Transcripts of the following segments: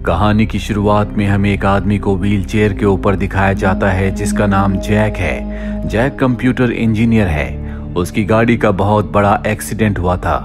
कहानी की शुरुआत में हमें एक आदमी को व्हील चेयर के ऊपर दिखाया जाता है जिसका नाम जैक है। जैक कंप्यूटर इंजीनियर है। उसकी गाड़ी का बहुत बड़ा एक्सीडेंट हुआ था,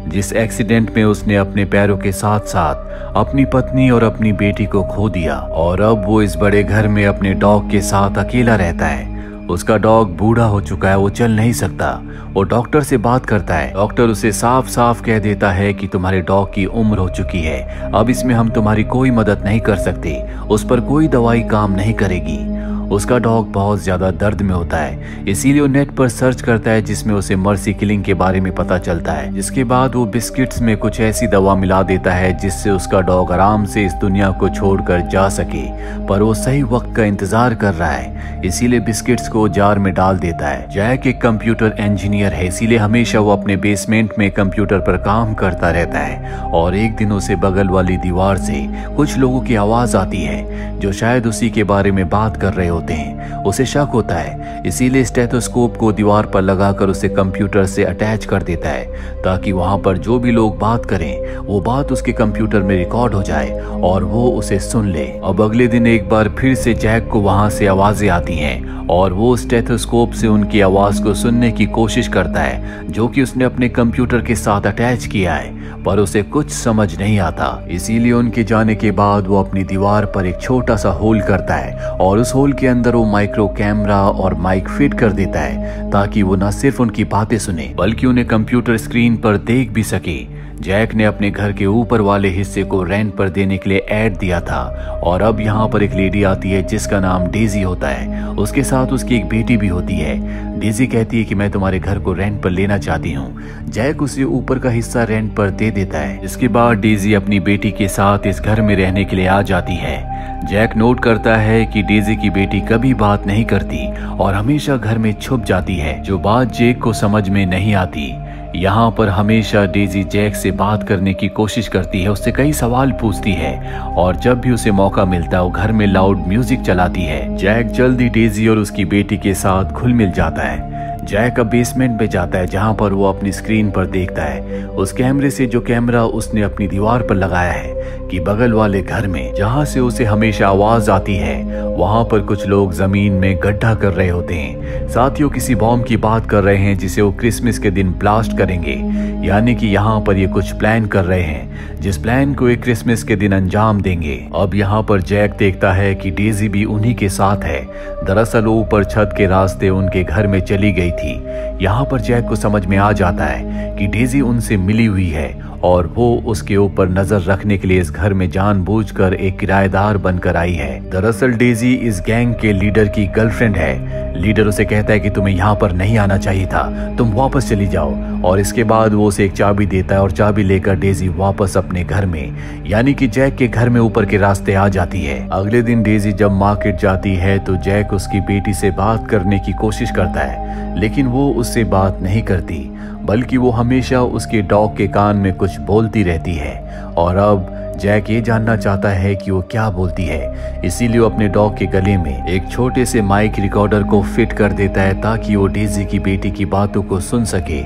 जिस एक्सीडेंट में उसने अपने पैरों के साथ साथ अपनी पत्नी और अपनी बेटी को खो दिया और अब वो इस बड़े घर में अपने डॉग के साथ अकेला रहता है। उसका डॉग बूढ़ा हो चुका है, वो चल नहीं सकता। वो डॉक्टर से बात करता है। डॉक्टर उसे साफ साफ कह देता है कि तुम्हारे डॉग की उम्र हो चुकी है, अब इसमें हम तुम्हारी कोई मदद नहीं कर सकते, उस पर कोई दवाई काम नहीं करेगी। उसका डॉग बहुत ज्यादा दर्द में होता है, इसीलिए वो नेट पर सर्च करता है जिसमें उसे मर्सी किलिंग के बारे में पता चलता है। जिसके बाद वो बिस्किट्स में कुछ ऐसी दवा मिला देता है जिससे उसका डॉग आराम से इस दुनिया को छोड़कर जा सके, पर वो सही वक्त का इंतजार कर रहा है, इसीलिए बिस्किट्स को जार में डाल देता है। जैक एक कंप्यूटर इंजीनियर है, इसीलिए हमेशा वो अपने बेसमेंट में कंप्यूटर पर काम करता रहता है और एक दिन उसे बगल वाली दीवार से कुछ लोगों की आवाज आती है जो शायद उसी के बारे में बात कर रहे होते हैं। उसे शक होता है, इसीलिए स्टेथोस्कोप को दीवार पर लगाकर उसे कंप्यूटर से अटैच कर देता है ताकि वहां पर जो भी लोग बात करें वो बात उसके कंप्यूटर में रिकॉर्ड हो जाए और वो उसे सुन ले। अब अगले दिन एक बार फिर से जैक को वहां से आवाजें आती हैं और वो स्टेथोस्कोप से उनकी आवाज को सुनने की कोशिश करता है जो कि उसने अपने कंप्यूटर के साथ अटैच किया है, पर उसे कुछ समझ नहीं आता। इसीलिए उनके जाने के बाद वो अपनी दीवार पर एक छोटा सा होल करता है और उस होल के अंदर वो माइक्रो कैमरा और माइक फिट कर देता है ताकि वो न सिर्फ उनकी बातें सुने बल्कि उन्हें कंप्यूटर स्क्रीन पर देख भी सके। जैक ने अपने घर के ऊपर वाले हिस्से को रेंट पर देने के लिए ऐड दिया था और अब यहाँ पर एक लेडी आती है जिसका नाम डेजी होता है। उसके साथ उसकी एक बेटी भी होती है। डेजी कहती है कि मैं तुम्हारे घर को रेंट पर लेना चाहती हूँ। जैक उसे ऊपर का हिस्सा रेंट पर दे देता है। इसके बाद डेजी अपनी बेटी के साथ इस घर में रहने के लिए आ जाती है। जैक नोट करता है कि डेजी की बेटी कभी बात नहीं करती और हमेशा घर में छुप जाती है, जो बात जैक को समझ में नहीं आती। यहाँ पर हमेशा डेजी जैक से बात करने की कोशिश करती है, उससे कई सवाल पूछती है और जब भी उसे मौका मिलता है वो घर में लाउड म्यूजिक चलाती है। जैक जल्दी डेजी और उसकी बेटी के साथ घुल मिल जाता है। जैक अब बेसमेंट में जाता है जहां पर वो अपनी स्क्रीन पर देखता है उस कैमरे से जो कैमरा उसने अपनी दीवार पर लगाया है कि बगल वाले घर में जहां से उसे हमेशा आवाज आती है वहां पर कुछ लोग जमीन में गड्ढा कर रहे होते हैं। साथियों किसी बॉम्ब की बात कर रहे हैं जिसे वो क्रिसमस के दिन ब्लास्ट करेंगे, यानी कि यहाँ पर ये कुछ प्लान कर रहे हैं जिस प्लान को एक क्रिसमस के दिन अंजाम देंगे। अब यहाँ पर जैक देखता है कि डेजी भी उन्हीं के साथ है। दरअसल ऊपर छत के रास्ते उनके घर में चली गई थी। यहाँ पर जैक को समझ में आ जाता है कि डेजी उनसे मिली हुई है और वो उसके ऊपर नजर रखने के लिए इस घर में जानबूझकर एक किराएदार बनकर आई है। दरअसल डेजी इस गैंग के लीडर की गर्लफ्रेंड है। लीडर उसे कहता है कि तुम्हें यहाँ पर नहीं आना चाहिए था, तुम वापस चली जाओ, और इसके बाद वो उसे एक चाबी देता है और चाबी लेकर डेजी वापस अपने घर में यानी कि जैक के घर में ऊपर के रास्ते आ जाती है। अगले दिन डेजी जब मार्केट जाती है तो जैक उसकी बेटी से बात करने की कोशिश करता है, लेकिन वो उससे बात नहीं करती बल्कि वो हमेशा उसके डॉग के कान में कुछ बोलती रहती है और अब जैक ये जानना चाहता है कि वो क्या बोलती है, इसीलिए वो अपने डॉग के गले में एक छोटे से माइक रिकॉर्डर को फिट कर देता है ताकि वो डेजी की बेटी की बातों को सुन सके।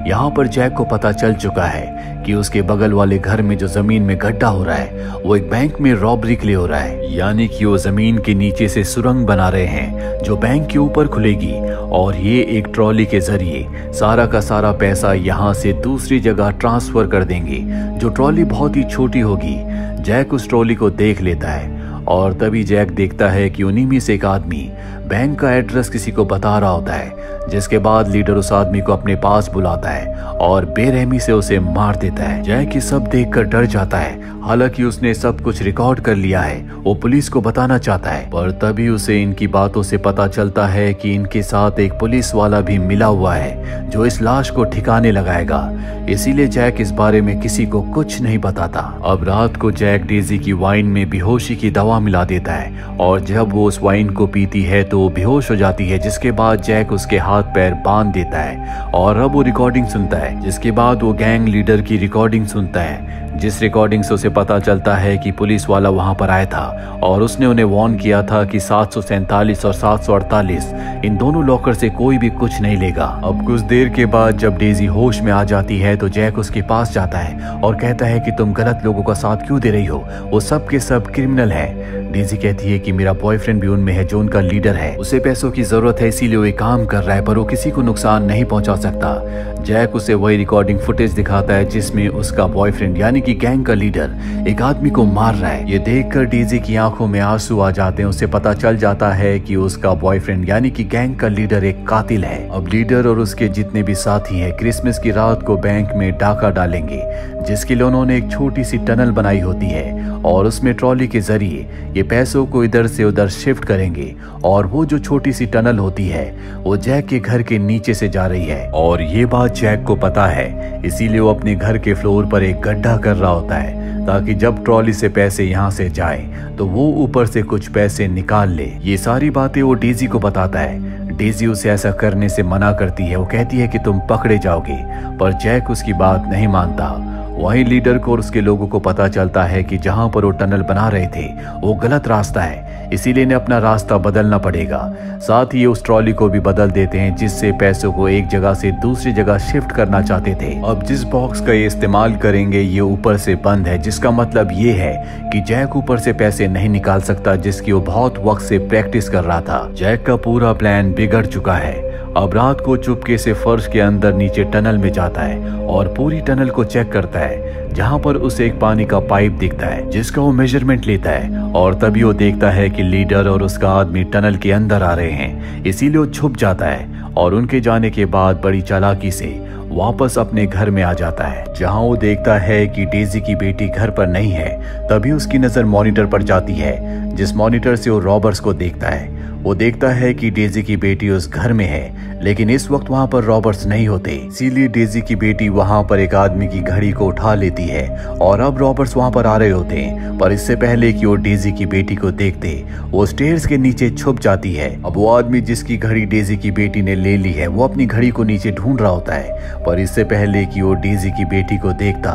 यहाँ पर जैक को पता चल चुका है कि उसके बगल वाले घर में जो जमीन में गड्ढा हो रहा है वो एक बैंक में रॉबरी के लिए हो रहा है, यानी कि वो जमीन के नीचे से सुरंग बना रहे हैं जो बैंक के ऊपर खुलेगी और ये एक ट्रॉली के जरिए सारा का सारा पैसा यहाँ से दूसरी जगह ट्रांसफर कर देंगे। जो ट्रॉली बहुत ही छोटी होगी। जैक उस ट्रॉली को देख लेता है और तभी जैक देखता है कि उन्हीं में से एक आदमी बैंक का एड्रेस किसी को बता रहा होता है, जिसके बाद लीडर उस आदमी को अपने पास बुलाता है और बेरहमी से उसे मार देता है। जैक ये सब देखकर डर जाता है, हालांकि उसने सब कुछ रिकॉर्ड कर लिया है। वो पुलिस को बताना चाहता है, पर तभी उसे इनकी बातों से पता चलता है कि इनके साथ एक पुलिस वाला भी मिला हुआ है जो इस लाश को ठिकाने लगाएगा। इसीलिए जैक इस बारे में किसी को कुछ नहीं बताता। अब रात को जैक डेजी की वाइन में बेहोशी की दवा मिला देता है और जब वो उस वाइन को पीती है तो तो वो बेहोश हो जाती है, जिसके बाद जैक उसके हाथ पैर बांध देता है और अब वो रिकॉर्डिंग सुनता है। जिसके बाद वो गैंग लीडर की रिकॉर्डिंग सुनता है, जिस रिकॉर्डिंग से उसे पता चलता है कि पुलिस वाला वहां पर आया था और उसने उन्हें वार्न किया था कि 747 और 748 इन दोनों लॉकर से कोई भी कुछ नहीं लेगा। अब कुछ देर के बाद जब डेजी होश में आ जाती है तो जैक उसके पास जाता है और कहता है कि तुम गलत लोगों का साथ क्यों दे रही हो, वो सब के सब क्रिमिनल है। डेजी कहती है कि मेरा बॉयफ्रेंड भी उनमें है जो उनका लीडर है, उसे पैसों की जरूरत है इसीलिए वो काम कर रहा है, पर वो किसी को नुकसान नहीं पहुंचा सकता। जैक उसे वही रिकॉर्डिंग फुटेज दिखाता है जिसमें उसका बॉयफ्रेंड यानी कि गैंग का लीडर एक आदमी को मार रहा है। ये देखकर डेजी की आंखों में आंसू आ जाते हैं। उसे पता चल जाता है कि उसका बॉयफ्रेंड यानी कि गैंग का लीडर एक कातिल है। अब लीडर और उसके जितने भी साथी हैं क्रिसमस की रात को बैंक में डाका डालेंगे, जिसके लिए उन्होंने एक छोटी सी टनल बनाई होती है और उसमें ट्रॉली के जरिए ये पैसों को इधर से उधर शिफ्ट करेंगे। और वो जो छोटी सी टनल होती है वो जैक के घर के नीचे से जा रही है और ये बात जैक को पता है, इसीलिए वो अपने घर के फ्लोर पर एक गड्ढा कर रहा होता है ताकि जब ट्रॉली से पैसे यहाँ से जाए तो वो ऊपर से कुछ पैसे निकाल ले। ये सारी बातें वो डेजी को बताता है। डेजी उसे ऐसा करने से मना करती है। वो कहती है कि तुम पकड़े जाओगे, पर जैक उसकी बात नहीं मानता। वहीं लीडर को और उसके लोगों को पता चलता है कि जहां पर वो टनल बना रहे थे वो गलत रास्ता है, इसीलिए इन्हें अपना रास्ता बदलना पड़ेगा। साथ ही ये उस ट्रॉली को भी बदल देते हैं जिससे पैसों को एक जगह से दूसरी जगह शिफ्ट करना चाहते थे। अब जिस बॉक्स का ये इस्तेमाल करेंगे ये ऊपर से बंद है, जिसका मतलब ये है कि जैक ऊपर से पैसे नहीं निकाल सकता, जिसकी वो बहुत वक्त से प्रैक्टिस कर रहा था। जैक का पूरा प्लान बिगड़ चुका है। अब रात को चुपके से फर्श के अंदर नीचे टनल में जाता है और पूरी टनल को चेक करता है, जहां पर उसे एक पानी का पाइप दिखता है जिसका वो मेजरमेंट लेता है। और तभी वो देखता है कि लीडर और उसका आदमी टनल के अंदर आ रहे हैं, इसीलिए वो छुप जाता है और उनके जाने के बाद बड़ी चालाकी से वापस अपने घर में आ जाता है, जहां वो देखता है कि डेजी की बेटी घर पर नहीं है। तभी उसकी नजर मॉनिटर पर जाती है, जिस मॉनिटर से वो रॉबर्ट्स को देखता है। वो देखता है कि डेजी की बेटी उस घर में है, लेकिन इस वक्त वहां पर रॉबर्ट्स नहीं होते, इसीलिए डेजी की बेटी वहां पर एक आदमी की घड़ी को उठा लेती है और अब रॉबर्ट्स वहां पर आ रहे होते हैं। पर इससे पहले कि वो डेजी की बेटी को देखते वो स्टेयर्स के नीचे छुप जाती है। अब वो आदमी जिसकी घड़ी डेजी की बेटी ने ले ली है वो अपनी घड़ी को नीचे ढूंढ रहा होता है, पर इससे पहले कि वो डेजी की बेटी को देखता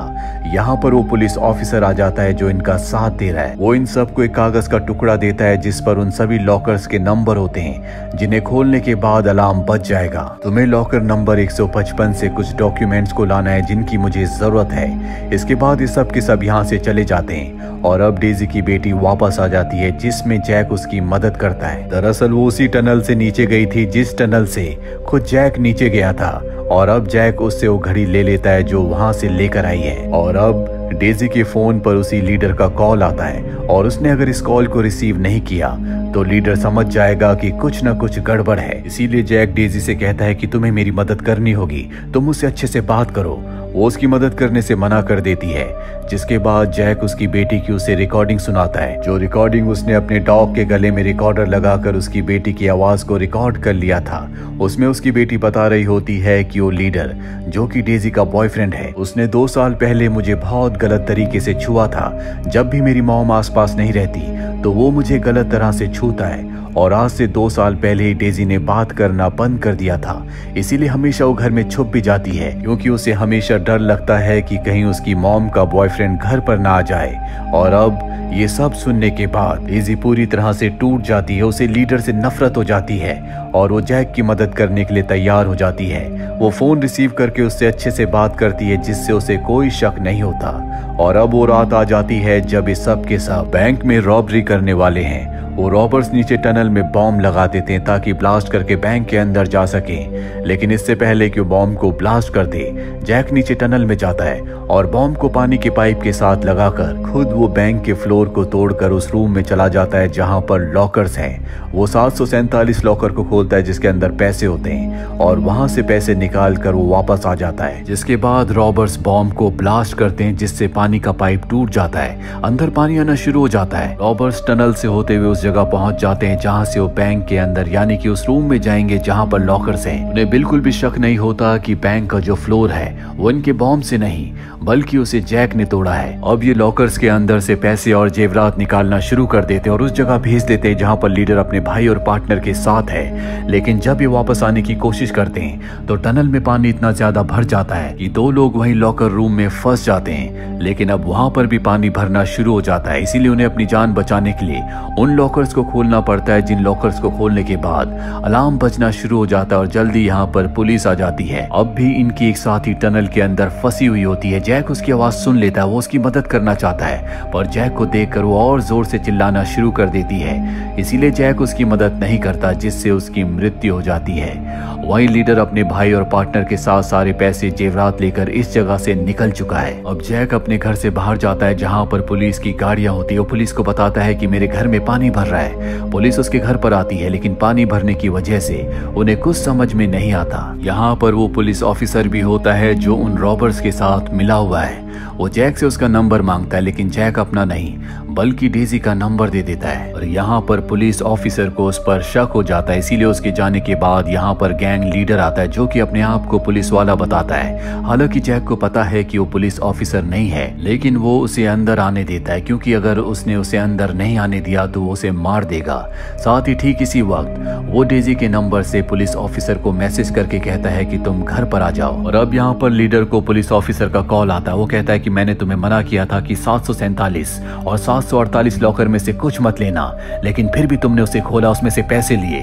यहाँ पर वो पुलिस ऑफिसर आ जाता है जो इनका साथ दे रहा है। वो इन सबको एक कागज का टुकड़ा देता है जिस पर उन सभी लॉकर्स के नंबर होते हैं, जिन्हें खोलने के बाद अलार्म बज जाएगा। तुम्हें लॉकर नंबर 155 से कुछ डॉक्यूमेंट्स को लाना है जिनकी मुझे जरूरत है। इसके बाद ये सब के सब यहाँ से चले जाते हैं और अब डेजी की बेटी वापस आ जाती है, जिसमें जैक उसकी मदद करता है। दरअसल वो उसी टनल से नीचे गई थी जिस टनल से खुद जैक नीचे गया था और अब जैक उससे वो घड़ी ले लेता है जो वहां से लेकर आई है। और अब डेजी के फोन पर उसी लीडर का कॉल आता है और उसने अगर इस कॉल को रिसीव नहीं किया तो लीडर समझ जाएगा कि कुछ न कुछ गड़बड़ है। इसीलिए जैक डेजी से कहता है कि तुम्हें मेरी मदद करनी होगी, तुम मुझसे अच्छे से बात करो। वो उसकी मदद करने से मना कर देती है, जिसके बाद जैक उसकी बेटी की उसे रिकॉर्डिंग सुनाता है, जो रिकॉर्डिंग उसने अपने डॉग के गले में रिकॉर्डर लगाकर उसकी बेटी की आवाज को रिकॉर्ड कर लिया था। उसमें उसकी बेटी बता रही होती है कि वो लीडर जो कि डेजी का बॉयफ्रेंड है, उसने 2 साल पहले मुझे बहुत गलत तरीके से छुआ था। जब भी मेरी मॉम आसपास नहीं रहती तो वो मुझे गलत तरह से छूता है और आज से 2 साल पहले ही डेजी ने बात करना बंद कर दिया था, इसीलिए हमेशा वो घर में छुप भी जाती है क्योंकि उसे हमेशा डर लगता है कि कहीं उसकी मॉम का बॉयफ्रेंड घर पर ना आ जाए। और अब ये सब सुनने के बाद डेजी पूरी तरह से टूट जाती है, उसे लीडर से नफरत हो जाती है और वो जैक की मदद करने के लिए तैयार हो जाती है। वो फोन रिसीव करके उससे अच्छे से बात करती है जिससे उसे कोई शक नहीं होता। और अब वो रात आ जाती है जब ये सब के सब बैंक में रॉबरी करने वाले हैं। वो रॉबर्स नीचे टनल में बॉम्ब लगा देते हैं ताकि ब्लास्ट करके बैंक के अंदर जा सके, लेकिन इससे पहले कि वो बॉम्ब को ब्लास्ट कर दे जैक नीचे टनल में जाता है और बॉम्ब को पानी के पाइप के साथ लगाकर खुद वो बैंक के फ्लोर को तोड़कर उस रूम में चला जाता है जहां पर लॉकर्स हैं। वो 747 लॉकर को खोलता है जिसके अंदर पैसे होते हैं और वहां से पैसे निकाल कर वो वापस आ जाता है, जिसके बाद रॉबर्स बॉम्ब को ब्लास्ट करते हैं जिससे पानी का पाइप टूट जाता है, अंदर पानी आना शुरू हो जाता है। रॉबर्स टनल से होते हुए उस जगह पहुंच जाते हैं जहां से वो बैंक के अंदर यानी कि उस रूम में जाएंगे जहां पर लॉकर्स हैं। उन्हें बिल्कुल भी शक नहीं होता कि बैंक का जो फ्लोर है वो इनके बॉम्ब से नहीं बल्कि उसे जैक ने तोड़ा है। अब ये लॉकर्स के अंदर से पैसे और जेवरात निकालना शुरू कर देते हैं और उस जगह भेज देते हैं जहां पर लीडर अपने भाई और पार्टनर के साथ है। लेकिन जब ये वापस आने की कोशिश करते हैं तो टनल में पानी इतना ज्यादा भर जाता है कि दो लोग वहीं लॉकर रूम में फंस जाते हैं। लेकिन अब वहां पर भी पानी भरना शुरू हो जाता है, इसीलिए उन्हें अपनी जान बचाने के लिए उन लॉकर्स को खोलना पड़ता है, जिन लॉकर्स को खोलने के बाद अलार्म बजना शुरू हो जाता है और जल्दी यहाँ पर पुलिस आ जाती है। अब भी इनकी एक साथी टनल के अंदर फंसी हुई होती है। जैक उसकी आवाज सुन लेता है, वो उसकी मदद करना चाहता है पर जैक को देखकर वो और जोर से चिल्लाना शुरू कर देती है। इसीलिए जैक उसकी मदद नहीं करता, जिससे उसकी मृत्यु हो जाती है। वहीं लीडर अपने भाई और पार्टनर के साथ सारे पैसे जेवरात लेकर इस जगह से निकल चुका है। अब जैक अपने घर से बाहर जाता है जहां पर पुलिस की गाड़ियां होती है। पुलिस को बताता है कि मेरे घर में पानी भर रहा है। पुलिस उसके घर पर आती है लेकिन पानी भरने की वजह से उन्हें कुछ समझ में नहीं आता। यहाँ पर वो पुलिस ऑफिसर भी होता है जो उन रॉबर्स के साथ मिला हुआ है। वो जैक से उसका नंबर मांगता है लेकिन जैक अपना नहीं बल्कि डेजी का नंबर दे देता है और यहाँ पर पुलिस ऑफिसर को उस पर शक हो जाता है। इसीलिए उसके जाने के बाद यहाँ पर गैंग लीडर आता है जो कि अपने आप को पुलिस वाला बताता है। हालांकि जैक को पता है कि वो पुलिस ऑफिसर नहीं है लेकिन वो उसे अंदर आने देता है, क्योंकि अगर उसने उसे अंदर नहीं आने दिया तो वो उसे मार देगा। साथ ही ठीक इसी वक्त वो डेजी के नंबर से पुलिस ऑफिसर को मैसेज करके कहता है कि तुम घर पर आ जाओ। और अब यहाँ पर लीडर को पुलिस ऑफिसर का कॉल आता है। वो कहता है कि मैंने तुम्हें मना किया था कि 747 और 748 लॉकर में से कुछ मत लेना, लेकिन फिर भी तुमने उसे खोला, उसमें से पैसे लिए।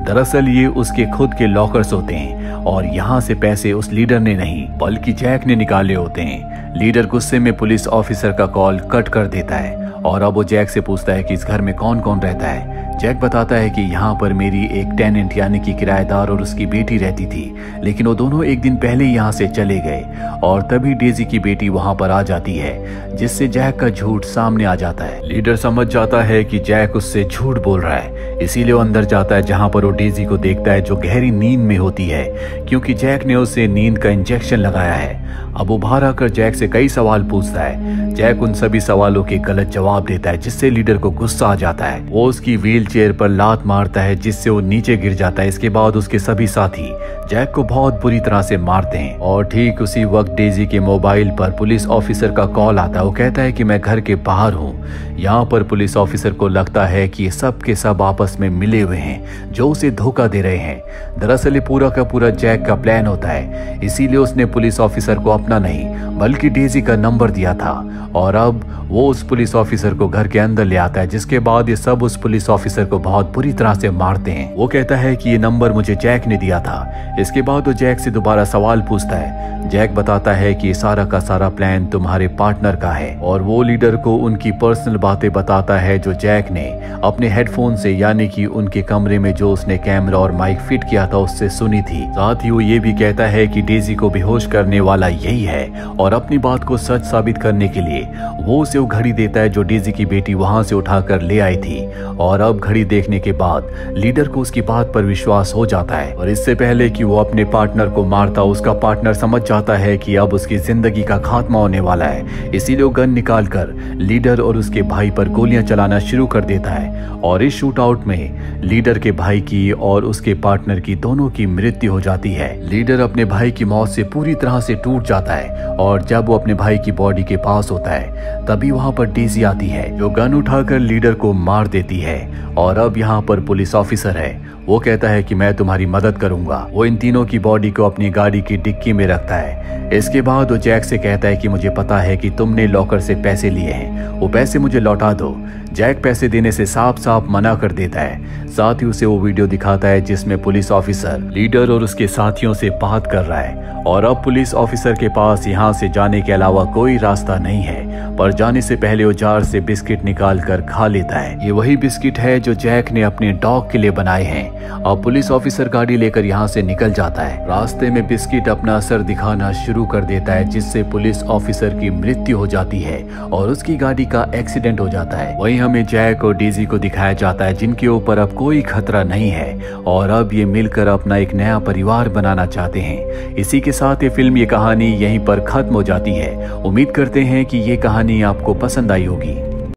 दरअसल ये उसके खुद के लॉकर्स होते हैं और यहाँ से पैसे उस लीडर ने नहीं बल्कि जैक ने निकाले होते हैं। लीडर गुस्से में पुलिस ऑफिसर का कॉल कट कर देता है और अब वो जैक से पूछता है कि इस घर में कौन कौन रहता है। जैक बताता है कि यहाँ पर मेरी एक टेनेंट यानी कि किराएदार और उसकी बेटी रहती थी, लेकिन वो दोनों एक दिन पहले यहाँ से चले गए और तभी डेजी की बेटी वहाँ पर आ जाती है, जिससे जैक का झूठ सामने आ जाता है। लीडर समझ जाता है कि जैक उससे झूठ बोल रहा है, इसीलिए वो अंदर जाता है जहाँ पर वो डेजी को देखता है जो गहरी नींद में होती है, क्योंकि जैक ने उसे नींद का इंजेक्शन लगाया है। अब वो बाहर आकर जैक से कई सवाल पूछता है। जैक उन सभी सवालों के गलत जवाब देता है, जिससे लीडर को गुस्सा आ जाता है। वो उसकी व्हील चेयर पर लात मारता है, जिससे वो नीचे गिर जाता है। इसके बाद उसके सभी साथी जैक को बहुत बुरी तरह से मारते हैं और ठीक उसी वक्त डेजी के मोबाइल पर पुलिस ऑफिसर का कॉल आता है। वो कहता है कि मैं घर के बाहर हूँ। यहाँ पर पुलिस ऑफिसर को लगता है कि ये सब के सब आपस में मिले हुए हैं जो उसे धोखा दे रहे हैं। दरअसल ये पूरा का पूरा जैक का प्लान होता है, इसीलिए उसने पुलिस ऑफिसर को अपना नहीं बल्कि डेजी का नंबर दिया था और अब वो उस पुलिस ऑफिसर को घर के अंदर ले आता है, जिसके बाद ये सब उस पुलिस ऑफिसर को बहुत बुरी तरह से मारते हैं। वो कहता है कि ये नंबर मुझे जैक ने दिया था। इसके बाद वो जैक से दोबारा सवाल पूछता है। जैक बताता है कि ये सारा का सारा प्लान तुम्हारे पार्टनर का है और वो लीडर को उनकी पर्सनल बातें बताता है जो जैक ने अपने हेडफोन से यानी कि उनके कमरे में जो उसने कैमरा और माइक फिट किया था उससे सुनी थी। साथ ही वो ये भी कहता है कि डेजी को बेहोश करने वाला यही है और अपनी बात को सच साबित करने के लिए वो उसे वो घड़ी देता है जो डेजी की बेटी वहां से उठाकर ले आई थी। और अब घड़ी देखने के बाद लीडर को उसकी बात पर विश्वास हो जाता है और इससे पहले कि वो अपने पार्टनर को मारता उसका पार्टनर समझ जाता है कि अब उसकी जिंदगी का खात्मा होने वाला है, इसीलिए वो गन निकालकर लीडर और उसके भाई पर गोलियां चलाना शुरू कर देता है और इस शूट आउट में लीडर के भाई की और उसके पार्टनर की दोनों की मृत्यु हो जाती है। लीडर अपने भाई की मौत से पूरी तरह से टूट जाता है और जब वो अपने भाई की बॉडी के पास होता है तभी वहां पर डेजी आती है जो गन उठाकर लीडर को मार देती है। और अब यहाँ पर पुलिस ऑफिसर है, वो कहता है कि मैं तुम्हारी मदद करूंगा। वो इन तीनों की बॉडी को अपनी गाड़ी की डिक्की में रखता है। इसके बाद वो जैक से कहता है कि मुझे पता है कि तुमने लॉकर से पैसे लिए हैं, वो पैसे मुझे लौटा दो। जैक पैसे देने से साफ साफ मना कर देता है। साथ ही उसे वो वीडियो दिखाता है जिसमें पुलिस ऑफिसर लीडर और उसके साथियों से बात कर रहा है और अब पुलिस ऑफिसर के पास यहाँ से जाने के अलावा कोई रास्ता नहीं है, पर जाने से पहले वो जार से बिस्किट निकाल कर खा लेता है। ये वही बिस्किट है जो जैक ने अपने डॉग के लिए बनाए हैं। अब पुलिस ऑफिसर गाड़ी लेकर यहाँ से निकल जाता है। रास्ते में बिस्किट अपना असर दिखाना शुरू कर देता है, जिससे पुलिस ऑफिसर की मृत्यु हो जाती है और उसकी गाड़ी का एक्सीडेंट हो जाता है। वहीं हमें जैक और डेजी को दिखाया जाता है जिनके ऊपर अब कोई खतरा नहीं है और अब ये मिलकर अपना एक नया परिवार बनाना चाहते हैं। इसी के साथ ये फिल्म, ये कहानी यहीं पर खत्म हो जाती है। उम्मीद करते हैं कि ये कहानी आपको पसंद आई होगी।